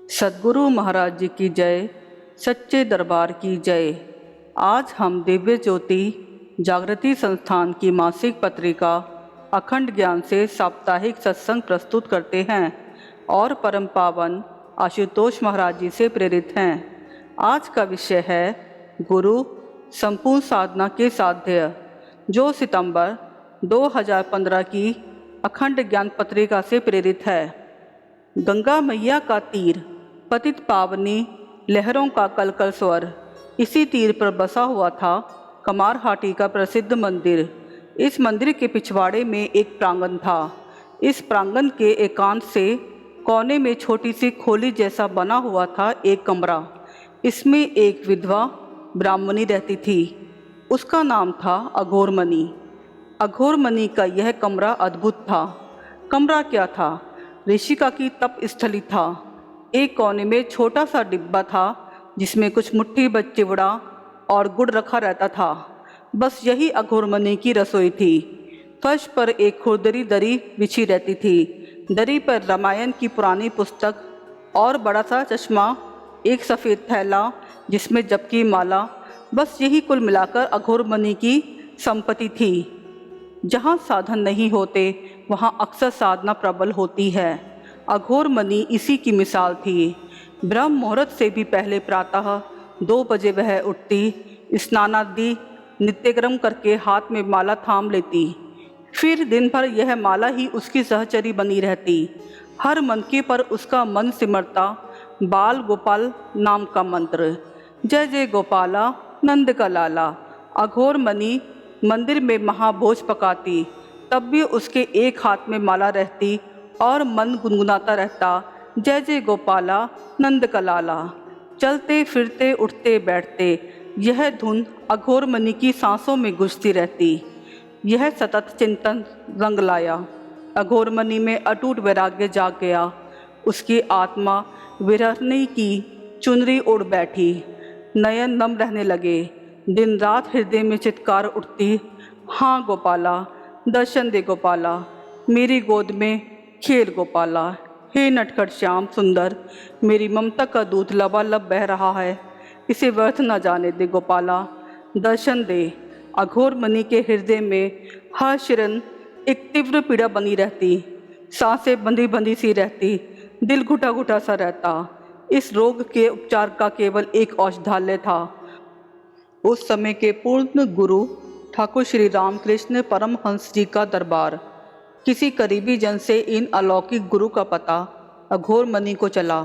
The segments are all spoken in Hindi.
सद्गुरु महाराज जी की जय, सच्चे दरबार की जय। आज हम दिव्य ज्योति जागृति संस्थान की मासिक पत्रिका अखंड ज्ञान से साप्ताहिक सत्संग प्रस्तुत करते हैं और परम पावन आशुतोष महाराज जी से प्रेरित हैं। आज का विषय है गुरु संपूर्ण साधना के साध्य, जो सितंबर 2015 की अखंड ज्ञान पत्रिका से प्रेरित है। गंगा मैया का तीर, पतित पावनी लहरों का कलकल स्वर। इसी तीर पर बसा हुआ था कमारहाटी का प्रसिद्ध मंदिर। इस मंदिर के पिछवाड़े में एक प्रांगण था। इस प्रांगण के एकांत से कोने में छोटी सी खोली जैसा बना हुआ था एक कमरा। इसमें एक विधवा ब्राह्मणी रहती थी। उसका नाम था अघोरमणि। अघोरमणि का यह कमरा अद्भुत था। कमरा क्या था? ऋषिका की तप स्थली था। एक कोने में छोटा सा डिब्बा था जिसमें कुछ मुट्ठी भर चिवड़ा और गुड़ रखा रहता था। बस यही अघोरमणि की रसोई थी। फर्श पर एक खुरदरी दरी बिछी रहती थी। दरी पर रामायण की पुरानी पुस्तक और बड़ा सा चश्मा, एक सफ़ेद थैला जिसमें जप की माला, बस यही कुल मिलाकर अघोरमणि की संपत्ति थी। जहाँ साधन नहीं होते वहाँ अक्सर साधना प्रबल होती है। अघोरमणि इसी की मिसाल थी। ब्रह्म मुहूर्त से भी पहले प्रातः 2 बजे वह उठती, स्नानादि नित्यक्रम करके हाथ में माला थाम लेती। फिर दिन भर यह माला ही उसकी सहचरी बनी रहती। हर मनके पर उसका मन सिमरता बाल गोपाल नाम का मंत्र, जय जय गोपाला नंद का लाला। अघोरमणि मंदिर में महाभोज पकाती, तब भी उसके एक हाथ में माला रहती और मन गुनगुनाता रहता, जय जय गोपाला नंद का लाला। चलते फिरते उठते बैठते यह धुन अघोरमणि की सांसों में गूंजती रहती। यह सतत चिंतन रंग लाया। अघोरमणि में अटूट वैराग्य जाग गया। उसकी आत्मा विरहनी की चुनरी ओढ़ बैठी। नयन नम रहने लगे। दिन रात हृदय में चित्कार उठती, हाँ गोपाला, दर्शन दे गोपाला, मेरी गोद में खेल गोपाला। हे नटखट श्याम सुंदर, मेरी ममता का दूध लबालब बह रहा है, इसे व्यर्थ न जाने दे गोपाला, दर्शन दे। अघोरमणि के हृदय में हर क्षण एक तीव्र पीड़ा बनी रहती। सांसें बंधी बंधी सी रहती, दिल घुटा घुटा सा रहता। इस रोग के उपचार का केवल एक औषधालय था। उस समय के पूर्ण गुरु ठाकुर श्री रामकृष्ण परमहंस जी का दरबार। किसी करीबी जन से इन अलौकिक गुरु का पता अघोरमणि को चला।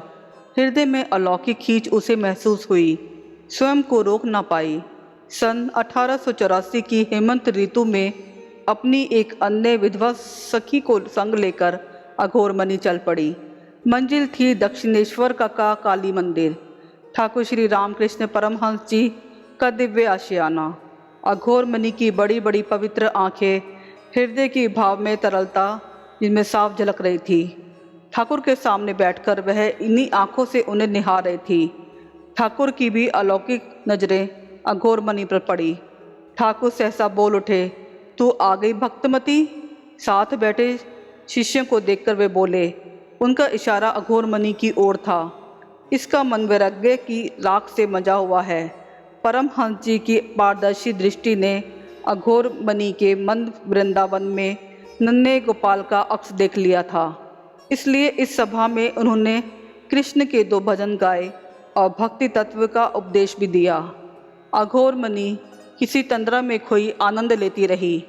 हृदय में अलौकिक खींच उसे महसूस हुई, स्वयं को रोक न पाई। सन 1884 की हेमंत ऋतु में अपनी एक अन्य विधवा सखी को संग लेकर अघोरमणि चल पड़ी। मंजिल थी दक्षिणेश्वर का काली मंदिर, ठाकुर श्री रामकृष्ण परमहंस जी का दिव्य आशियाना। अघोरमणि की बड़ी बड़ी पवित्र आंखें, हृदय की भाव में तरलता जिनमें साफ झलक रही थी। ठाकुर के सामने बैठकर वह इन्हीं आंखों से उन्हें निहार रही थी। ठाकुर की भी अलौकिक नजरें अघोरमणि पर पड़ी। ठाकुर सहसा बोल उठे, तू आ गई भक्तमती। साथ बैठे शिष्यों को देखकर वे बोले। उनका इशारा अघोरमणि की ओर था। इसका मन वैराग्य की राख से मजा हुआ है। परमहंस जी की पारदर्शी दृष्टि ने अघोरमणि के मन वृंदावन में नन्हे गोपाल का अक्स देख लिया था। इसलिए इस सभा में उन्होंने कृष्ण के 2 भजन गाए और भक्ति तत्व का उपदेश भी दिया। अघोरमणि किसी तंद्रा में खोई आनंद लेती रही।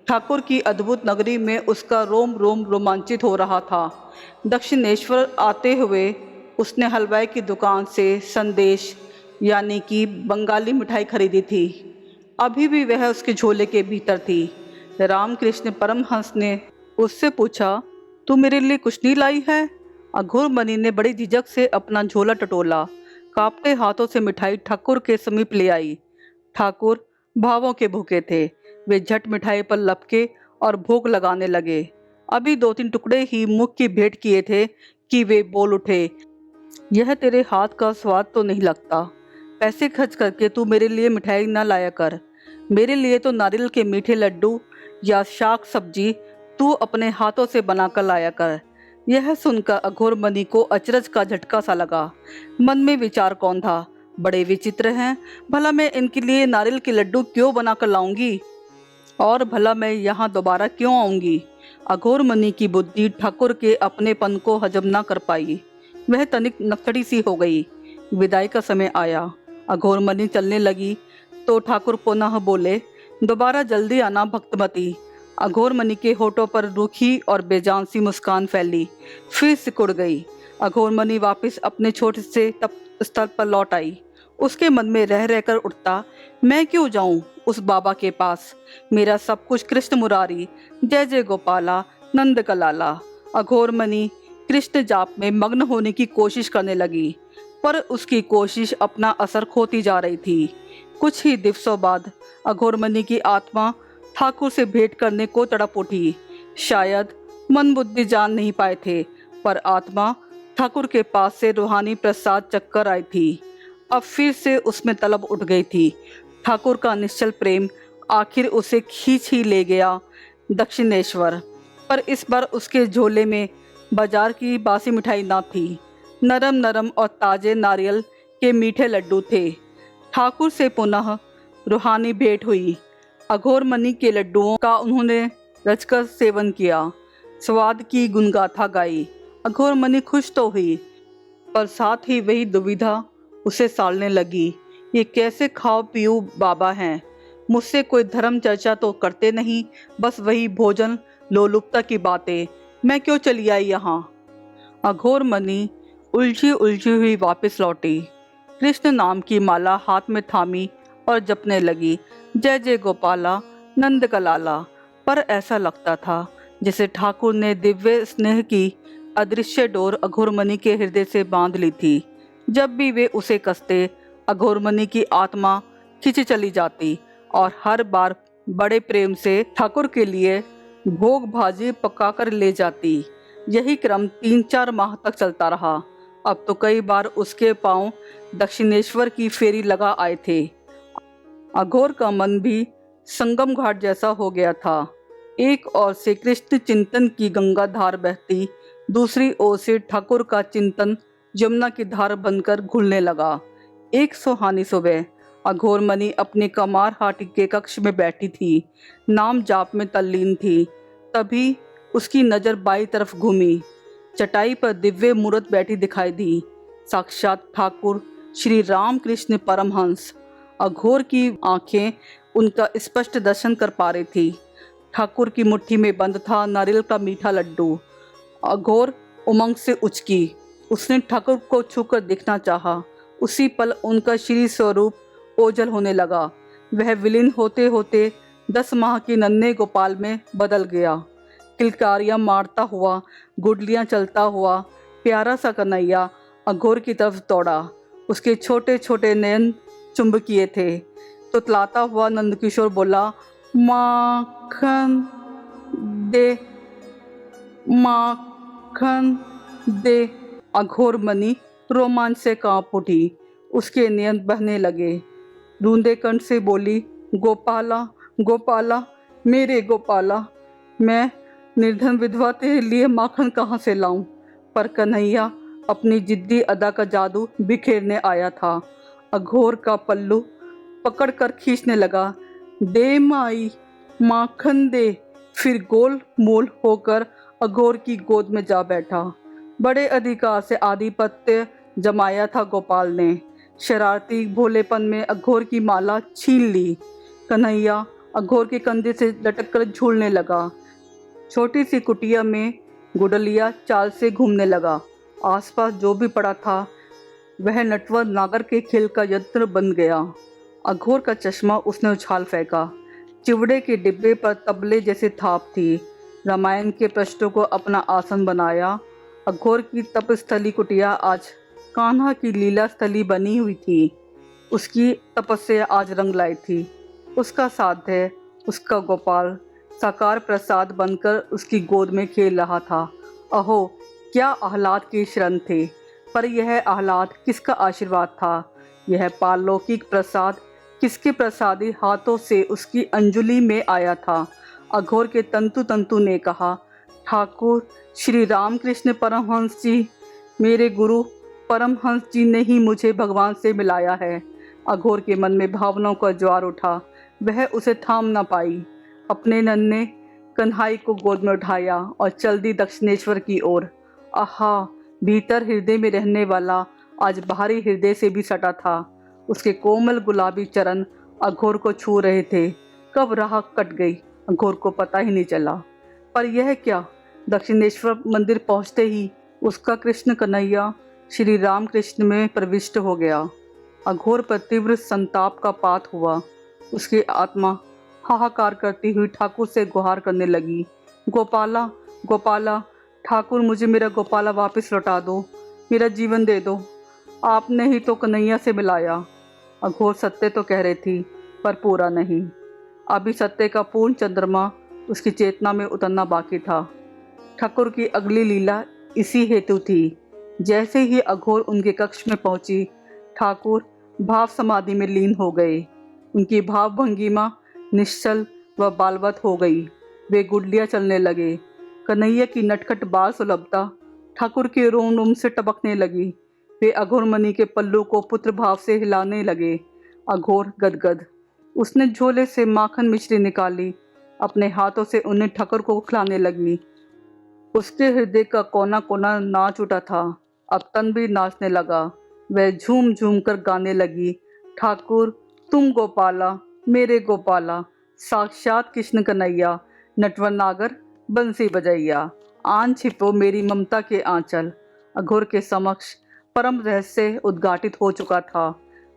ठाकुर की अद्भुत नगरी में उसका रोम रोम रोमांचित हो रहा था। दक्षिणेश्वर आते हुए उसने हलवाई की दुकान से संदेश यानी कि बंगाली मिठाई खरीदी थी। अभी भी वह उसके झोले के भीतर थी। रामकृष्ण परमहंस ने उससे पूछा, तू मेरे लिए कुछ नहीं लाई है? अघोरमणि ने बड़ी झिझक से अपना झोला टटोला। कांपते हाथों से मिठाई ठाकुर के समीप ले आई। ठाकुर भावों के भूखे थे। वे झट मिठाई पर लपके और भोग लगाने लगे। अभी 2-3 टुकड़े ही मुख की भेंट किए थे कि वे बोल उठे, यह तेरे हाथ का स्वाद तो नहीं लगता। पैसे खर्च करके तू मेरे लिए मिठाई ना लाया कर। मेरे लिए तो नारियल के मीठे लड्डू या शाक सब्जी तू अपने हाथों से बनाकर लाया कर। यह सुनकर अघोर मणि को अचरज का झटका सा लगा। मन में विचार कौन था, बड़े विचित्र हैं, भला मैं इनके लिए नारियल के लड्डू क्यों बनाकर लाऊंगी, और भला मैं यहाँ दोबारा क्यों आऊंगी। अघोर मणि की बुद्धि ठाकुर के अपनेपन को हजम न कर पाई। वह तनिक नकड़ी सी हो गई। विदाई का समय आया। अघोर मणि चलने लगी तो ठाकुर पुनः बोले, दोबारा जल्दी आना भक्तमती। अघोर मणि के होठों पर रूखी और बेजान सी मुस्कान फैली, फिर सिकुड़ गई। अघोर मणि वापस अपने छोटे से तप स्थल पर लौट आई। उसके मन में रह रहकर उठता, मैं क्यों जाऊं उस बाबा के पास, मेरा सब कुछ कृष्ण मुरारी, जय जय गोपाला, नंद कलाला। अघोर मणि कृष्ण जाप में मग्न होने की कोशिश करने लगी, पर उसकी कोशिश अपना असर खोती जा रही थी। कुछ ही दिवसों बाद अघोर मणि की आत्मा ठाकुर से भेंट करने को तड़प उठी। शायद मन बुद्धि जान नहीं पाए थे, पर आत्मा ठाकुर के पास से रूहानी प्रसाद चक्कर आई थी। अब फिर से उसमें तलब उठ गई थी। ठाकुर का निश्चल प्रेम आखिर उसे खींच ही ले गया दक्षिणेश्वर। पर इस बार उसके झोले में बाजार की बासी मिठाई ना थी, नरम नरम और ताजे नारियल के मीठे लड्डू थे। ठाकुर से पुनः रूहानी भेंट हुई। अघोर मणि के लड्डुओं का उन्होंने रचकर सेवन किया, स्वाद की गुणगाथा गाई। अघोर मणि खुश तो हुई, पर साथ ही वही दुविधा उसे सालने लगी, ये कैसे खाओ पीऊ बाबा हैं, मुझसे कोई धर्म चर्चा तो करते नहीं, बस वही भोजन लोलुपता की बातें, मैं क्यों चली आई यहाँ। अघोर मणि उलझी उलझी हुई वापस लौटी। कृष्ण नाम की माला हाथ में थामी और जपने लगी, जय जय गोपाला, नंद कलाला। पर ऐसा लगता था जैसे ठाकुर ने दिव्य स्नेह की अदृश्य डोर अघोर मणि के हृदय से बांध ली थी। जब भी वे उसे कसते, अघोर मणि की आत्मा खिंची चली जाती और हर बार बड़े प्रेम से ठाकुर के लिए भोग भाजी पकाकर ले जाती। यही क्रम 3-4 माह तक चलता रहा। अब तो कई बार उसके पांव दक्षिणेश्वर की फेरी लगा आए थे। अघोर का मन भी संगम घाट जैसा हो गया था। एक ओर से कृष्ण चिंतन की गंगा धार बहती, दूसरी ओर से ठाकुर का चिंतन यमुना की धार बनकर घुलने लगा। एक सुहानी सुबह अघोर मणि अपने कमार हाटी के कक्ष में बैठी थी, नाम जाप में तल्लीन थी। तभी उसकी नज़र बाई तरफ घूमी। चटाई पर दिव्य मूर्त बैठी दिखाई दी, साक्षात ठाकुर श्री राम कृष्ण परमहंस। अघोर की आंखें उनका स्पष्ट दर्शन कर पा रही थी। ठाकुर की मुट्ठी में बंद था नारियल का मीठा लड्डू। अघोर उमंग से उचकी। उसने ठाकुर को छूकर देखना चाहा। उसी पल उनका श्री स्वरूप ओझल होने लगा। वह विलीन होते होते 10 माह की नन्हे गोपाल में बदल गया। किलकारियां मारता हुआ, गुडलियां चलता हुआ प्यारा सा कन्हैया अघोर की तरफ दौड़ा। उसके छोटे छोटे नयन चुंबकीय थे। तुतलाता हुआ नंदकिशोर बोला, माखन दे, माखन दे। अघोर मणि रोमांच से कांप उठी। उसके नयन बहने लगे। रूंधे कंठ से बोली, गोपाला, गोपाला, मेरे गोपाला, मैं निर्धन विधवा तेरे लिए माखन कहाँ से लाऊं। पर कन्हैया अपनी जिद्दी अदा का जादू बिखेरने आया था। अघोर का पल्लू पकड़कर खींचने लगा। दे माई, माखन दे। फिर गोल मोल होकर अघोर की गोद में जा बैठा। बड़े अधिकार से आधिपत्य जमाया था गोपाल ने। शरारती भोलेपन में अघोर की माला छीन ली। कन्हैया अघोर के कंधे से लटककर झूलने लगा। छोटी सी कुटिया में गुडलिया चाल से घूमने लगा। आसपास जो भी पड़ा था वह नटवर नागर के खेल का यंत्र बन गया। अघोर का चश्मा उसने उछाल फेंका। चिवड़े के डिब्बे पर तबले जैसे थाप थी। रामायण के पृष्ठों को अपना आसन बनाया। अघोर की तपस्थली कुटिया आज कान्हा की लीला स्थली बनी हुई थी। उसकी तपस्या आज रंग लाई थी। उसका साध्य, उसका गोपाल साकार प्रसाद बनकर उसकी गोद में खेल रहा था। अहो, क्या आह्लाद के क्षण थे। पर यह आह्लाद किसका आशीर्वाद था। यह पारलौकिक प्रसाद किसके प्रसादी हाथों से उसकी अंजुलि में आया था। अघोर के तंतु तंतु ने कहा, ठाकुर श्री रामकृष्ण परमहंस जी, मेरे गुरु परमहंस जी ने ही मुझे भगवान से मिलाया है। अघोर के मन में भावनाओं का ज्वार उठा। वह उसे थाम न पाई। अपने नन्हे कन्हाई को गोद में उठाया और चल दी दक्षिणेश्वर की ओर। आहा, भीतर हृदय में रहने वाला आज बाहरी हृदय से भी सटा था। उसके कोमल गुलाबी चरण अघोर को छू रहे थे। कब राह कट गई अघोर को पता ही नहीं चला। पर यह क्या, दक्षिणेश्वर मंदिर पहुंचते ही उसका कृष्ण कन्हैया श्री राम कृष्ण में प्रविष्ट हो गया। अघोर पर तीव्र संताप का पात हुआ। उसकी आत्मा हाहाकार करती हुई ठाकुर से गुहार करने लगी। गोपाला, गोपाला, ठाकुर मुझे मेरा गोपाला वापस लौटा दो, मेरा जीवन दे दो। आपने ही तो कन्हैया से मिलाया। अघोर सत्य तो कह रही थी, पर पूरा नहीं। अभी सत्य का पूर्ण चंद्रमा उसकी चेतना में उतरना बाकी था। ठाकुर की अगली लीला इसी हेतु थी। जैसे ही अघोर उनके कक्ष में पहुंची, ठाकुर भाव समाधि में लीन हो गए। उनकी भाव भंगिमा निश्चल व बालवत हो गई। वे गुडलियां चलने लगे। कन्हैया की नटखट बाल सुलभता ठाकुर के रोम रोम से टपकने लगी। वे अघोर मणि के पल्लू को पुत्र भाव से हिलाने लगे। अघोर गदगद। उसने झोले से माखन मिश्री निकाली। अपने हाथों से उन्हें ठाकुर को खिलाने लगी। उसके हृदय का कोना कोना नाच उठा था। अब तन भी नाचने लगा। वह झूम झूम कर गाने लगी, ठाकुर तुम गोपाला, मेरे गोपाला, साक्षात कृष्ण कन्हैया, नटवर नागर बंसी बजैया, आन छिपो मेरी ममता के आंचल। अघोर के समक्ष परम रहस्य उद्घाटित हो चुका था।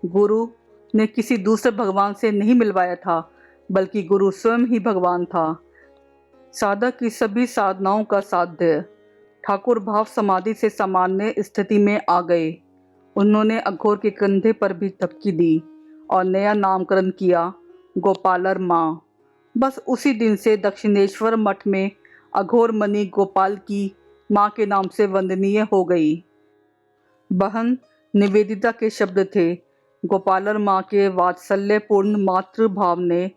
गुरु ने किसी दूसरे भगवान से नहीं मिलवाया था, बल्कि गुरु स्वयं ही भगवान था। साधक की सभी साधनाओं का साध्य। ठाकुर भाव समाधि से सामान्य स्थिति में आ गए। उन्होंने अघोर के कंधे पर भी थपकी दी और नया नामकरण किया, गोपालर माँ। बस उसी दिन से दक्षिणेश्वर मठ में अघोर मणि गोपाल की माँ के नाम से वंदनीय हो गई। बहन निवेदिता के शब्द थे। गोपालर माँ के वात्सल्यपूर्ण मातृ भाव ने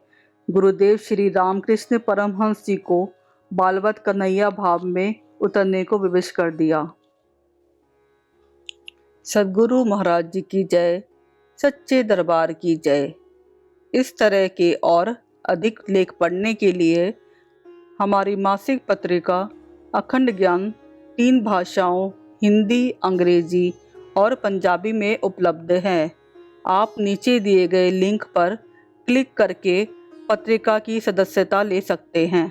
गुरुदेव श्री रामकृष्ण परमहंस जी को बालवत कन्हैया भाव में उतरने को विवश कर दिया। सद्गुरु महाराज जी की जय, सच्चे दरबार की जय। इस तरह के और अधिक लेख पढ़ने के लिए हमारी मासिक पत्रिका अखंड ज्ञान 3 भाषाओं हिंदी, अंग्रेजी और पंजाबी में उपलब्ध है। आप नीचे दिए गए लिंक पर क्लिक करके पत्रिका की सदस्यता ले सकते हैं।